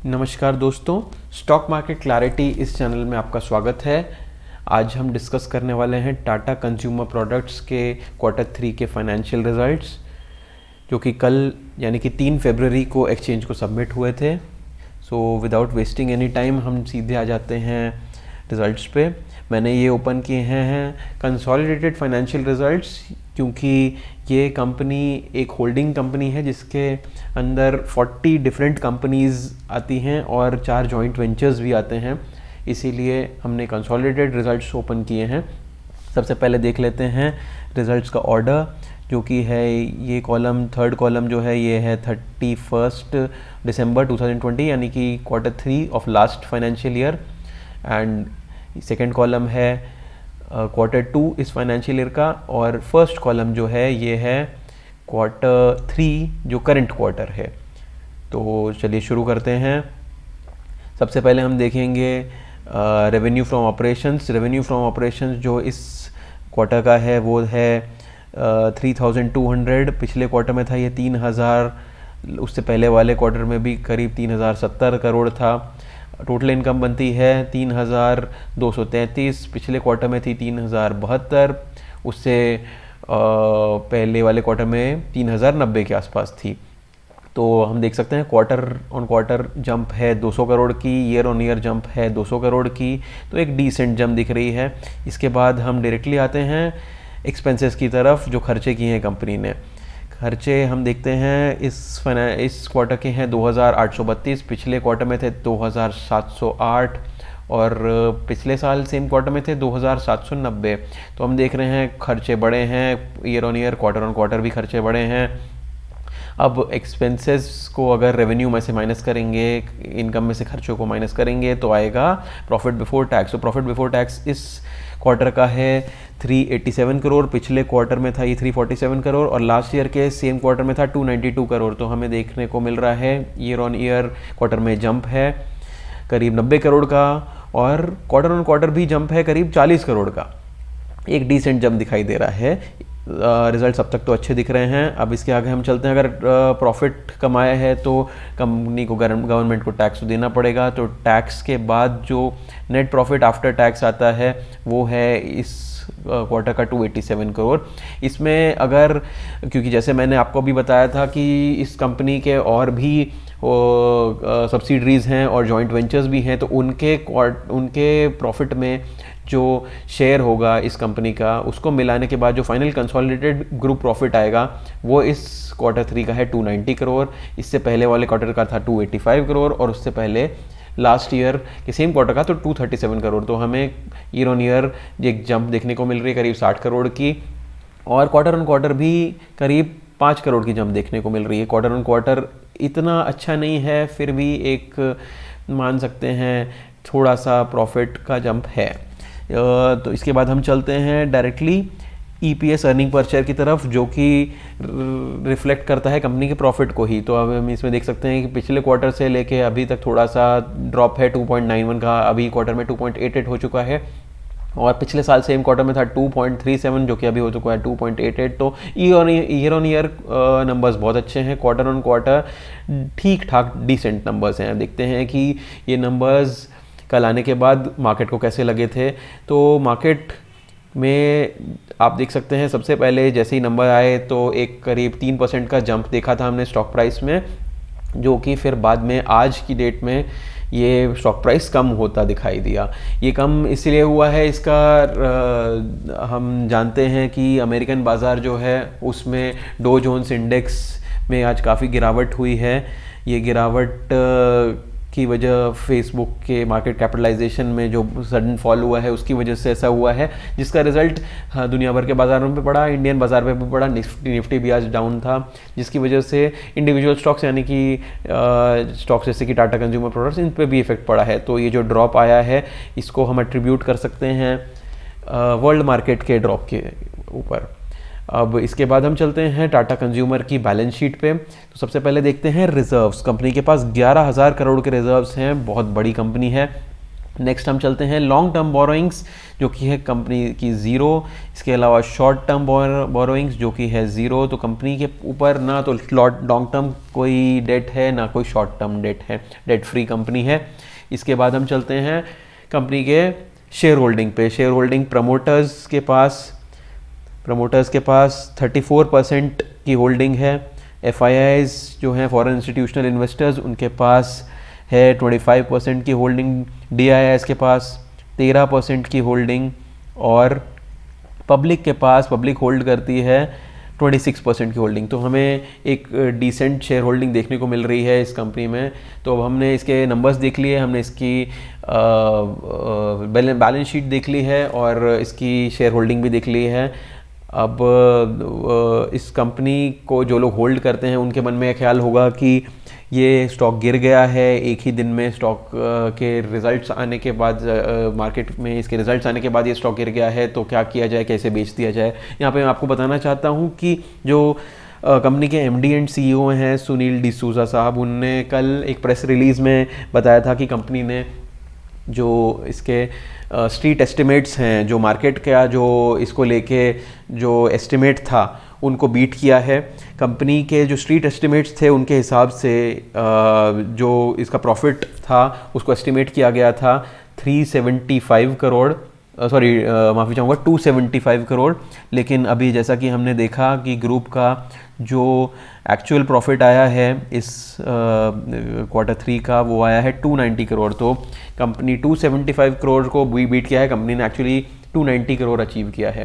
नमस्कार दोस्तों, stock market clarity इस चैनल में आपका स्वागत है। आज हम डिस्कस करने वाले हैं टाटा कंज्यूमर प्रोडक्ट्स के Q3 के फाइनेंशियल रिजल्ट्स, जो कि कल यानी कि 3 फरवरी को एक्सचेंज को सबमिट हुए थे। So without wasting any time हम सीधे आ जाते हैं रिज़ल्ट्स पे। मैंने ये ओपन किए हैं कंसोलिडेटेड फाइनेंशियल रिजल्ट्स, क्योंकि ये कंपनी एक होल्डिंग कंपनी है जिसके अंदर 40 डिफरेंट कंपनीज़ आती हैं और 4 जॉइंट वेंचर्स भी आते हैं, इसीलिए हमने कंसोलिडेटेड रिजल्ट्स ओपन किए हैं। सबसे पहले देख लेते हैं रिजल्ट्स का ऑर्डर, जो कि है ये कॉलम, थर्ड कॉलम जो है ये है 31 दिसंबर 2020 यानी कि Q3 of last financial year, and second column है Q2 इस फाइनेंशियल ईयर का, और फर्स्ट कॉलम जो है ये है Q3 जो करंट क्वार्टर है। तो चलिए शुरू करते हैं। सबसे पहले हम देखेंगे revenue from operations. Revenue from operations जो इस क्वार्टर का है वो है 3200। पिछले क्वार्टर में था ये 3000, उससे पहले वाले क्वार्टर में भी करीब 3070 करोड़ था। टोटल इनकम बनती है 3233, पिछले क्वार्टर में थी 3072, उससे पहले वाले क्वार्टर में 3090 के आसपास थी। तो हम देख सकते हैं क्वार्टर ऑन क्वार्टर जंप है 200 करोड़ की, ईयर ऑन ईयर जंप है 200 करोड़ की, तो एक डिसेंट जंप दिख रही है। इसके बाद हम डायरेक्टली आते हैं एक्सपेंसेस की तरफ, जो खर्चे किए हैं कंपनी ने। खर्चे हम देखते हैं इस क्वार्टर के हैं 2832, पिछले क्वार्टर में थे 2708, और पिछले साल सेम क्वार्टर में थे 2790। तो हम देख रहे हैं खर्चे बढ़े हैं, year on year quarter on quarter भी खर्चे बढ़े हैं। अब एक्सपेंसेस को अगर रेवेन्यू में से माइनस करेंगे, इनकम में से खर्चों को माइनस करेंगे, तो आएगा प्रॉफिट बिफोर टैक्स। तो प्रॉफिट बिफोर टैक्स इस क्वार्टर का है 387 करोड़, पिछले क्वार्टर में था ये 347 करोड़, और लास्ट ईयर के सेम क्वार्टर में था 292 करोड़। तो हमें देखने को मिल रहा है ईयर ऑन ईयर क्वार्टर में जंप है करीब 90 करोड़ का, और क्वार्टर ऑन क्वार्टर भी जंप है करीब 40 करोड़ का। एक डिसेंट जंप दिखाई दे रहा है। रिजल्ट्स अब तक तो अच्छे दिख रहे हैं। अब इसके आगे हम चलते हैं। अगर प्रॉफिट कमाया है तो कंपनी को, गवर्नमेंट को टैक्स देना पड़ेगा। तो टैक्स के बाद जो नेट प्रॉफिट आफ्टर टैक्स आता है वो है इस क्वार्टर का 287 करोड़। इसमें अगर, क्योंकि जैसे मैंने आपको भी बताया था कि इस कंपनी के और भी सब्सिडरीज हैं और जॉइंट वेंचर्स भी हैं, तो उनके प्रॉफिट में जो शेयर होगा इस कंपनी का, उसको मिलाने के बाद जो फाइनल कंसोलिडेटेड ग्रुप प्रॉफिट आएगा वो इस Q3 का है 290 करोड़। इससे पहले वाले क्वार्टर का था 285 करोड़, और उससे पहले लास्ट ईयर के सेम क्वार्टर का तो 237 करोड़। तो हमें ईयर ऑन ईयर एक जंप देखने को मिल रही है करीब 60 करोड़ की, और क्वार्टर ऑन क्वार्टर भी करीब 5 करोड़ की जंप देखने को मिल रही है। क्वार्टर ऑन क्वार्टर इतना अच्छा नहीं है, फिर भी एक मान सकते हैं थोड़ा सा प्रॉफिट का जंप है। तो इसके बाद हम चलते हैं directly EPS earning per share की तरफ, जो कि रिफ्लेक्ट करता है कंपनी के प्रॉफिट को ही। तो अब हम इसमें देख सकते हैं कि पिछले क्वार्टर से लेके अभी तक थोड़ा सा ड्रॉप है 2.91 का, अभी क्वार्टर में 2.88 हो चुका है, और पिछले साल सेम क्वार्टर में था 2.37, जो कि अभी हो चुका है 2.88। तो ईयर ऑन ईयर नंबर्स बहुत अच्छे हैं, क्वार्टर ऑन क्वार्टर ठीक ठाक डिसेंट नंबर्स हैं। देखते हैं कि ये नंबर्स कल आने के बाद मार्केट को कैसे लगे थे। तो मार्केट में आप देख सकते हैं सबसे पहले जैसे ही नंबर आए तो एक करीब 3% का जंप देखा था हमने स्टॉक प्राइस में, जो कि फिर बाद में आज की डेट में ये स्टॉक प्राइस कम होता दिखाई दिया। ये कम इसलिए हुआ है, इसका हम जानते हैं कि अमेरिकन बाज़ार जो है उसमें डो जोन्स इंडेक्स में आज काफ़ी गिरावट हुई है। ये गिरावट की वजह फेसबुक के मार्केट कैपिटलाइजेशन में जो सडन फॉल हुआ है उसकी वजह से ऐसा हुआ है, जिसका रिजल्ट दुनिया भर के बाज़ारों में पड़ा, इंडियन बाज़ार पे भी पड़ा। निफ्टी भी आज डाउन था, जिसकी वजह से इंडिविजुअल स्टॉक्स यानी कि स्टॉक्स जैसे कि टाटा कंज्यूमर प्रोडक्ट्स, इन पे भी इफेक्ट पड़ा है। तो ये जो ड्रॉप आया है इसको हम एट्रीब्यूट कर सकते हैं वर्ल्ड मार्केट के ड्रॉप के ऊपर। अब इसके बाद हम चलते हैं टाटा कंज्यूमर की बैलेंस शीट पे। तो सबसे पहले देखते हैं रिजर्व्स। कंपनी के पास 11,000 करोड़ के रिजर्व्स हैं, बहुत बड़ी कंपनी है। नेक्स्ट हम चलते हैं लॉन्ग टर्म बोरोइंग्स, जो कि है कंपनी की ज़ीरो। इसके अलावा शॉर्ट टर्म बोरोइंग्स जो कि है ज़ीरो। तो कंपनी के ऊपर ना तो लॉन्ग टर्म कोई डेट है ना कोई शॉर्ट टर्म डेट है, डेट फ्री कंपनी है। इसके बाद हम चलते हैं कंपनी के शेयर होल्डिंग पे। शेयर होल्डिंग प्रमोटर्स के पास 34% की होल्डिंग है। FIIs जो हैं फॉरेन इंस्टीट्यूशनल इन्वेस्टर्स, उनके पास है 25% की होल्डिंग। DIIs के पास 13% की होल्डिंग, और पब्लिक के पास, पब्लिक होल्ड करती है 26% की होल्डिंग। तो हमें एक डिसेंट शेयर होल्डिंग देखने को मिल रही है इस कंपनी में। तो अब हमने इसके नंबर्स देख लिए, हमने इसकी बैलेंस शीट देख ली है और इसकी शेयर होल्डिंग भी देख ली है। अब इस कंपनी को जो लोग होल्ड करते हैं उनके मन में यह ख्याल होगा कि ये स्टॉक गिर गया है एक ही दिन में, स्टॉक के रिज़ल्ट्स आने के बाद, मार्केट में इसके रिज़ल्ट्स आने के बाद ये स्टॉक गिर गया है, तो क्या किया जाए, कैसे बेच दिया जाए। यहाँ पे मैं आपको बताना चाहता हूँ कि जो कंपनी के MD एंड CEO हैं सुनील डिसूजा साहब, उनने कल एक प्रेस रिलीज़ में बताया था कि कंपनी ने जो इसके स्ट्रीट एस्टिमेट्स हैं, जो मार्केट का जो इसको लेके जो एस्टिमेट था उनको बीट किया है। कंपनी के जो स्ट्रीट एस्टिमेट्स थे उनके हिसाब से जो इसका प्रॉफिट था उसको एस्टिमेट किया गया था 375 करोड़, सॉरी माफ़ी चाहूँगा 275 करोड़। लेकिन अभी जैसा कि हमने देखा कि ग्रुप का जो एक्चुअल प्रॉफिट आया है इस Q3 का, वो आया है 290 करोड़। तो कंपनी 275 करोड़ को बीट किया है, कंपनी ने एक्चुअली 290 करोड़ अचीव किया है।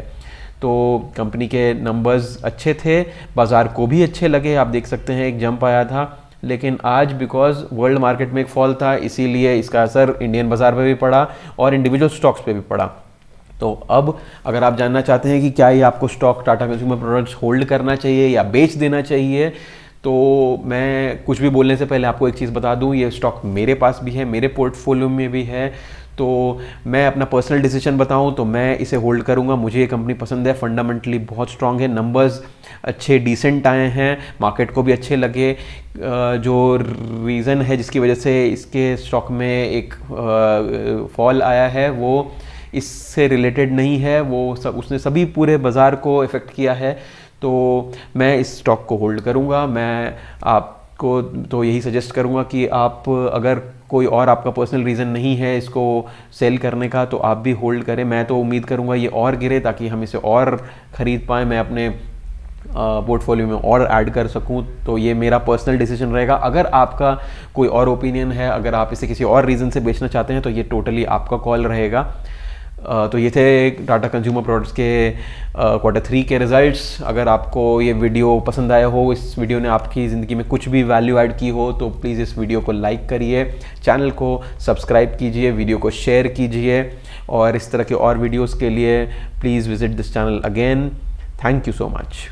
तो कंपनी के नंबर्स अच्छे थे, बाज़ार को भी अच्छे लगे। आप देख सकते हैं एक जंप आया था, लेकिन आज बिकॉज वर्ल्ड मार्केट में एक फॉल था, इसीलिए इसका असर इंडियन बाज़ार पे भी पड़ा और इंडिविजुअल स्टॉक्स पे भी पड़ा। तो अब अगर आप जानना चाहते हैं कि क्या ये आपको stock Tata consumer products hold करना चाहिए या बेच देना चाहिए, तो मैं कुछ भी बोलने से पहले आपको एक चीज़ बता दूं, ये स्टॉक मेरे पास भी है, मेरे पोर्टफोलियो में भी है। तो मैं अपना पर्सनल डिसीजन बताऊं तो मैं इसे होल्ड करूंगा। मुझे ये कंपनी पसंद है, फंडामेंटली बहुत स्ट्रांग है, नंबर्स अच्छे डिसेंट आए हैं, मार्केट को भी अच्छे लगे। जो रीज़न है जिसकी वजह से इसके स्टॉक में एक फॉल आया है वो इससे रिलेटेड नहीं है, वो सब उसने सभी पूरे बाज़ार को इफ़ेक्ट किया है। तो मैं इस स्टॉक को होल्ड करूंगा। मैं आपको तो यही सजेस्ट करूंगा कि आप, अगर कोई और आपका पर्सनल रीज़न नहीं है इसको सेल करने का, तो आप भी होल्ड करें। मैं तो उम्मीद करूंगा ये और गिरे ताकि हम इसे और ख़रीद पाएँ, मैं अपने पोर्टफोलियो में और ऐड कर सकूं। तो ये मेरा पर्सनल डिसीजन रहेगा। अगर आपका कोई और ओपिनियन है, अगर आप इसे किसी और रीज़न से बेचना चाहते हैं, तो ये टोटली आपका कॉल रहेगा। तो ये थे टाटा कंज्यूमर प्रोडक्ट्स के Q3 के रिजल्ट्स। अगर आपको ये वीडियो पसंद आया हो, इस वीडियो ने आपकी ज़िंदगी में कुछ भी वैल्यू ऐड की हो, तो प्लीज़ इस वीडियो को लाइक करिए, चैनल को सब्सक्राइब कीजिए, वीडियो को शेयर कीजिए, और इस तरह के और वीडियोस के लिए please visit this channel again. Thank you so much.